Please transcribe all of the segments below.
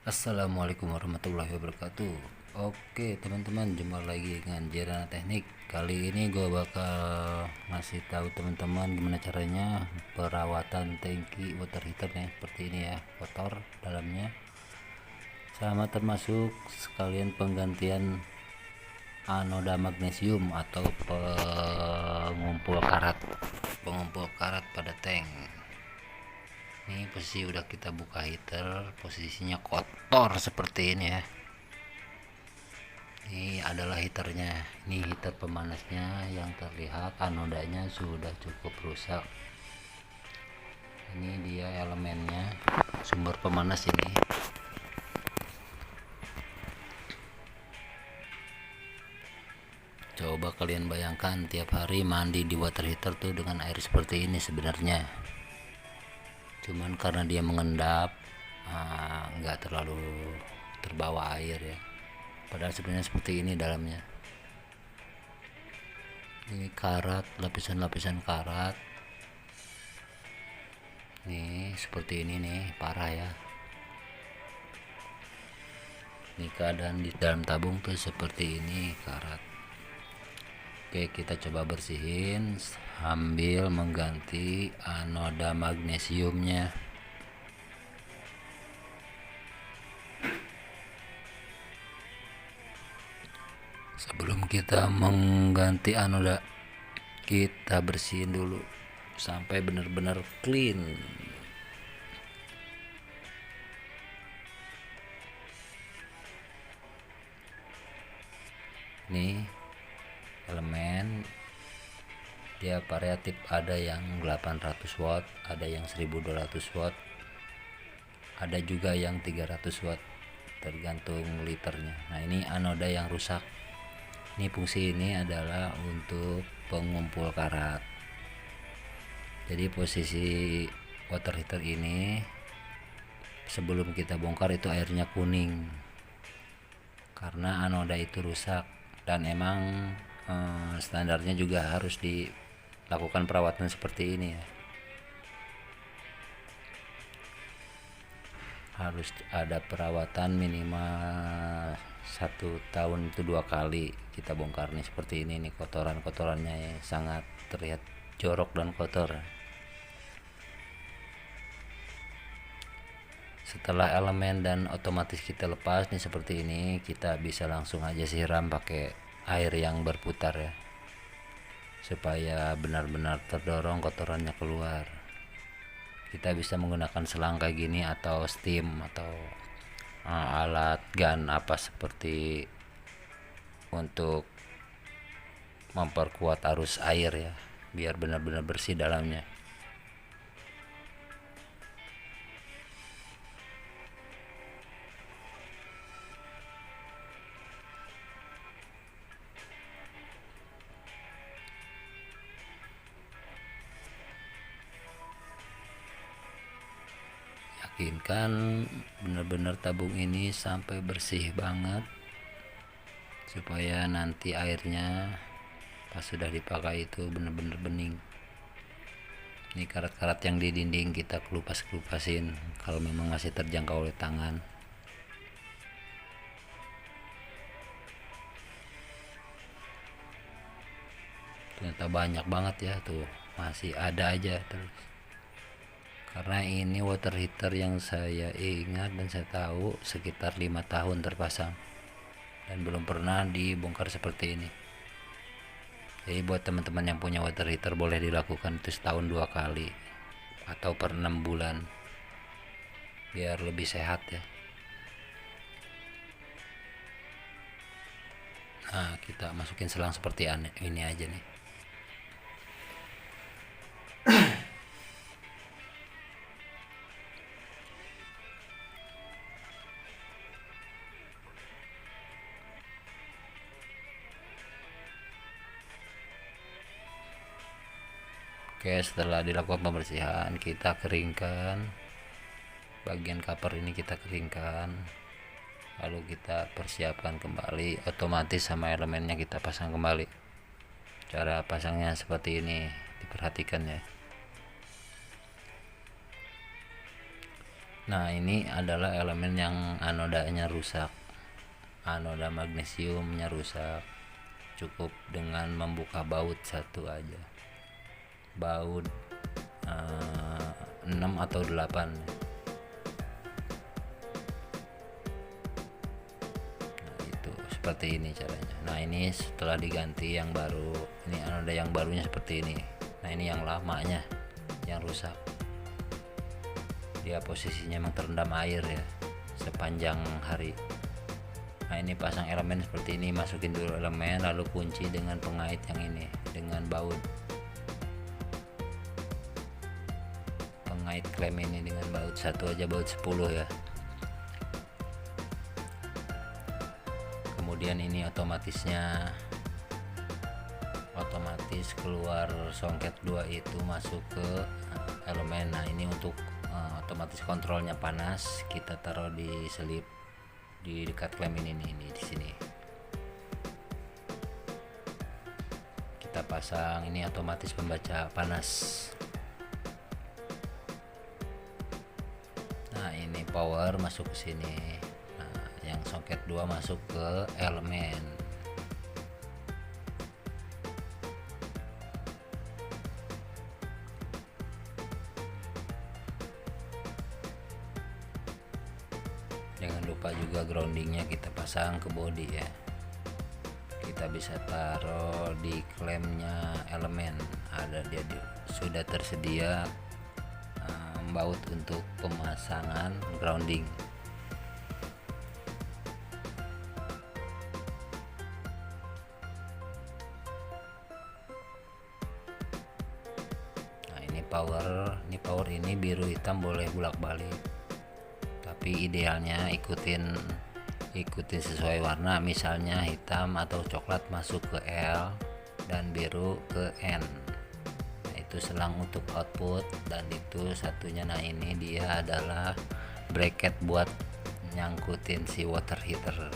Assalamualaikum warahmatullahi wabarakatuh. Oke teman-teman, jumpa lagi dengan Jirana Teknik. Kali ini gue bakal ngasih tahu teman-teman gimana caranya perawatan tangki water heater nih, seperti ini ya, kotor dalamnya, sama termasuk sekalian penggantian anoda magnesium atau pengumpul karat pada tank. Ini posisi udah kita buka heater, posisinya kotor seperti ini ya. Ini adalah heaternya, ini heater pemanasnya yang terlihat anodanya sudah cukup rusak. Ini dia elemennya, sumber pemanas ini. Coba kalian bayangkan tiap hari mandi di water heater tuh dengan air seperti ini sebenarnya. Cuman karena dia mengendap, nggak terlalu terbawa air ya. Padahal sebenarnya seperti ini dalamnya. Ini karat, lapisan-lapisan karat. Nih seperti ini nih, parah ya. Ini keadaan di dalam tabung tuh seperti ini, karat. Oke, kita coba bersihin sambil mengganti anoda magnesiumnya. Sebelum kita mengganti anoda, kita bersihin dulu sampai benar-benar clean. Nih elemen dia variatif, ada yang 800 watt, ada yang 1200 watt, ada juga yang 300 watt, tergantung liternya. Nah ini anoda yang rusak. Ini fungsi ini adalah untuk pengumpul karat. Jadi posisi water heater ini sebelum kita bongkar itu airnya kuning karena anoda itu rusak, dan emang standarnya juga harus dilakukan perawatan seperti ini ya. Harus ada perawatan minimal 1 tahun itu 2 kali kita bongkar nih, seperti ini nih, kotorannya ya, sangat terlihat jorok dan kotor. Setelah elemen dan otomatis kita lepas nih seperti ini, kita bisa langsung aja siram pakai air yang berputar ya, supaya benar-benar terdorong kotorannya keluar. Kita bisa menggunakan selang kayak gini atau steam atau alat gun apa seperti untuk memperkuat arus air ya, biar benar-benar bersih dalamnya. Yakinkan benar-benar tabung ini sampai bersih banget, supaya nanti airnya pas sudah dipakai itu benar-benar bening. Ini karat-karat yang di dinding kita kelupas-kelupasin kalau memang masih terjangkau oleh tangan. Ternyata banyak banget ya tuh, masih ada aja terus. Karena ini water heater yang saya ingat dan saya tahu sekitar 5 tahun terpasang dan belum pernah dibongkar seperti ini. Jadi buat teman-teman yang punya water heater boleh dilakukan itu setahun 2 kali atau per 6 bulan biar lebih sehat ya. Nah kita masukin selang seperti ini aja nih. Oke, setelah dilakukan pembersihan kita keringkan bagian cover ini, kita keringkan, lalu kita persiapkan kembali, otomatis sama elemennya kita pasang kembali. Cara pasangnya seperti ini, diperhatikan ya. Nah, ini adalah elemen yang anodanya rusak, anoda magnesiumnya rusak. Cukup dengan membuka baut satu aja, baut 6 atau 8. Nah, itu seperti ini caranya. Nah, ini setelah diganti yang baru, ini anoda yang barunya seperti ini. Nah, ini yang lamanya yang rusak, dia posisinya memang terendam air ya sepanjang hari. Nah, ini pasang elemen seperti ini, masukin dulu elemen lalu kunci dengan pengait yang ini dengan baut, pengait klem ini dengan baut satu aja, baut 10 ya. Kemudian ini otomatis keluar songket 2 itu masuk ke elemen. Nah, ini untuk otomatis kontrolnya panas, kita taruh di selip di dekat klem ini di sini. Kita pasang ini otomatis pembaca panas. Nah, ini power masuk ke sini. Nah, yang soket 2 masuk ke elemen. Jangan lupa juga groundingnya kita pasang ke body ya. Kita bisa taruh di klemnya elemen, ada dia sudah tersedia baut untuk pemasangan grounding. Nah, ini power ini biru hitam boleh bolak-balik, tapi idealnya ikutin sesuai warna, misalnya hitam atau coklat masuk ke L dan biru ke N. Nah, itu selang untuk output, dan itu satunya, nah ini dia adalah bracket buat nyangkutin si water heater.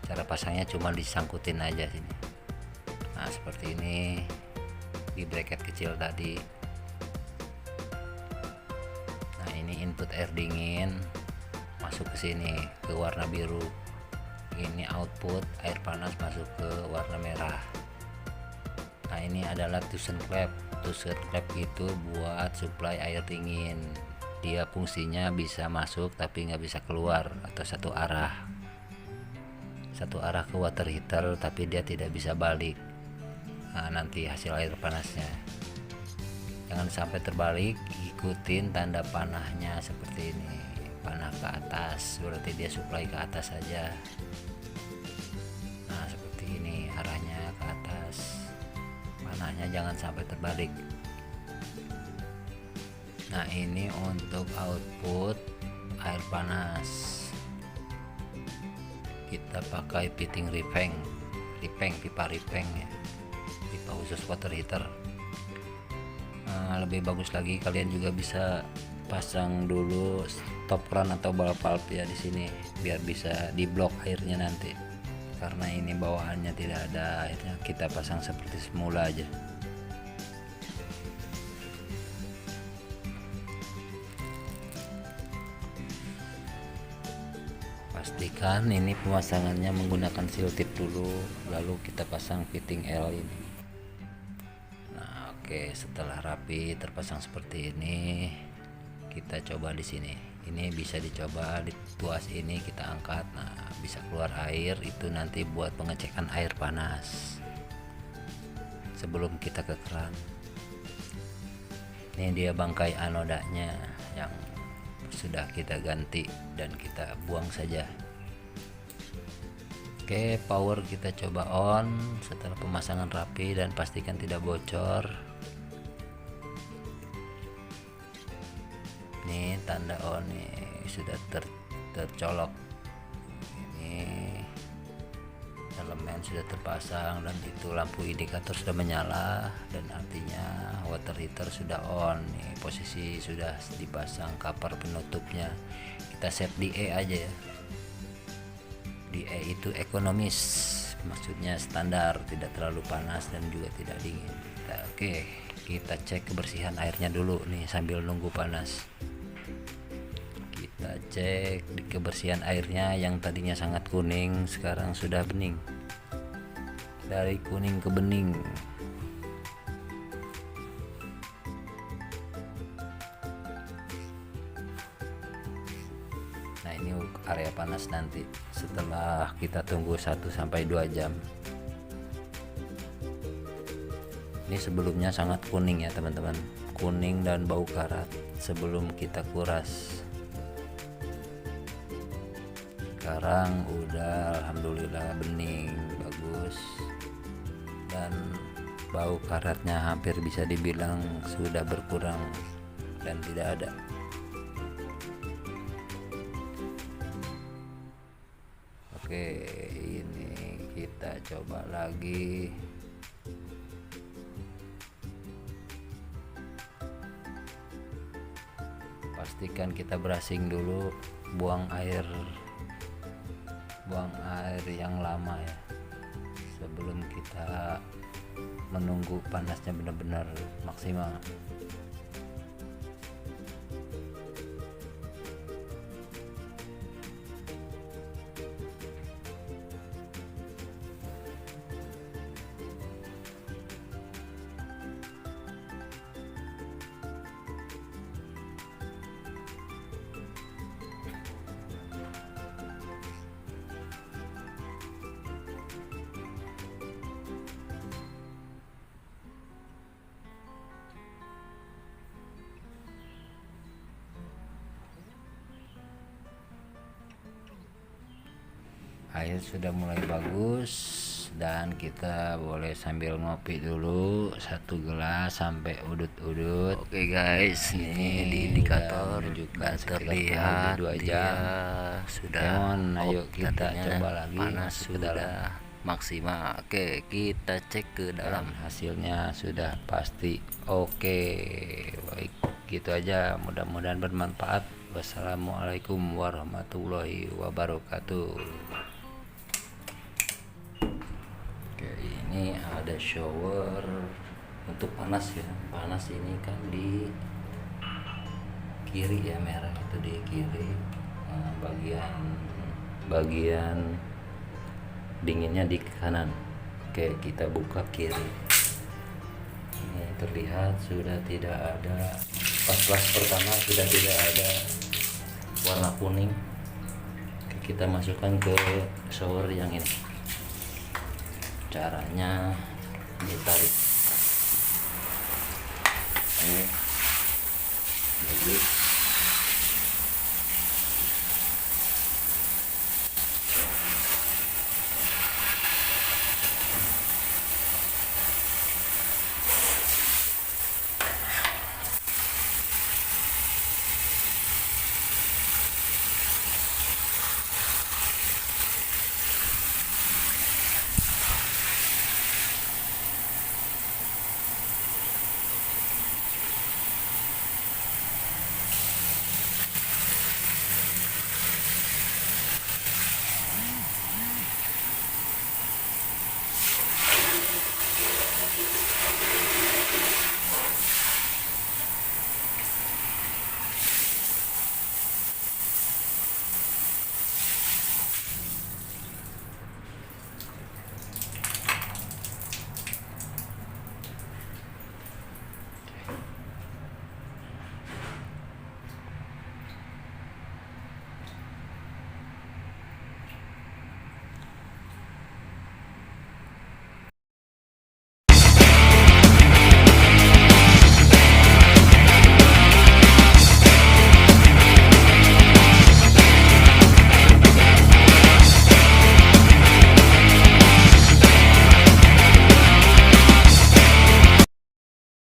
Cara pasangnya cuma disangkutin aja sini. Nah, seperti ini di bracket kecil tadi. Nah, ini input air dingin masuk ke sini ke warna biru. Ini output air panas masuk ke warna merah. Nah, ini adalah Tucson Clap. Tucson Clap itu buat supply air dingin. Dia fungsinya bisa masuk tapi nggak bisa keluar, atau satu arah ke water heater, tapi dia tidak bisa balik. Nah, nanti hasil air panasnya jangan sampai terbalik, ikutin tanda panahnya seperti ini. Panah ke atas berarti dia supply ke atas saja. Nah, seperti ini arahnya ke atas, panahnya jangan sampai terbalik. Nah, ini untuk output air panas, kita pakai fitting ripeng pipa ripeng ya, pipa khusus water heater. Lebih bagus lagi kalian juga bisa pasang dulu stop run atau valve ya di sini, biar bisa diblok airnya nanti, karena ini bawahannya tidak ada airnya. Kita pasang seperti semula aja. Pastikan ini pemasangannya menggunakan seal tip dulu, lalu kita pasang fitting L ini. Nah, oke, setelah rapi terpasang seperti ini, kita coba di sini. Ini bisa dicoba di tuas ini, kita angkat. Nah, bisa keluar air, itu nanti buat pengecekan air panas sebelum kita ke keran. Ini dia bangkai anodanya yang sudah kita ganti dan kita buang saja. Oke, power kita coba on setelah pemasangan rapi dan pastikan tidak bocor. Ini tanda on nih, sudah tercolok. Ini elemen sudah terpasang dan itu lampu indikator sudah menyala, dan artinya water heater sudah on nih. Posisi sudah dipasang cover penutupnya, kita set di E aja ya. Di E itu ekonomis, maksudnya standar, tidak terlalu panas dan juga tidak dingin. Oke, kita cek kebersihan airnya dulu nih sambil nunggu panas. cek di kebersihan airnya yang tadinya sangat kuning sekarang sudah bening, dari kuning ke bening. Nah ini area panas nanti setelah kita tunggu 1-2 jam. Ini sebelumnya sangat kuning ya teman-teman, kuning dan bau karat sebelum kita kuras. Sekarang udah alhamdulillah bening, bagus, dan bau karatnya hampir bisa dibilang sudah berkurang dan tidak ada. Oke, ini kita coba lagi. Pastikan kita brushing dulu, buang air yang lama ya, sebelum kita menunggu panasnya benar-benar maksimal. Air sudah mulai bagus dan kita boleh sambil ngopi dulu 1 gelas sampai udut-udut. Oke guys, ini di indikator dan terlihat 2 dia jam sudah ayo kita tadinya coba lagi panas masuk ke dalam. sudah maksimal. Oke, kita cek ke dalam. Hasilnya sudah pasti oke. Baik, gitu aja, mudah-mudahan bermanfaat. Wassalamualaikum warahmatullahi wabarakatuh. Oke, ini ada shower untuk panas ya. Panas ini kan di kiri ya, merah itu di kiri. Nah, bagian dinginnya di kanan. Oke, kita buka kiri. Ini terlihat sudah tidak ada, pas flash pertama sudah tidak ada warna kuning. Oke, kita masukkan ke shower yang ini. Caranya ditarik ini, jadi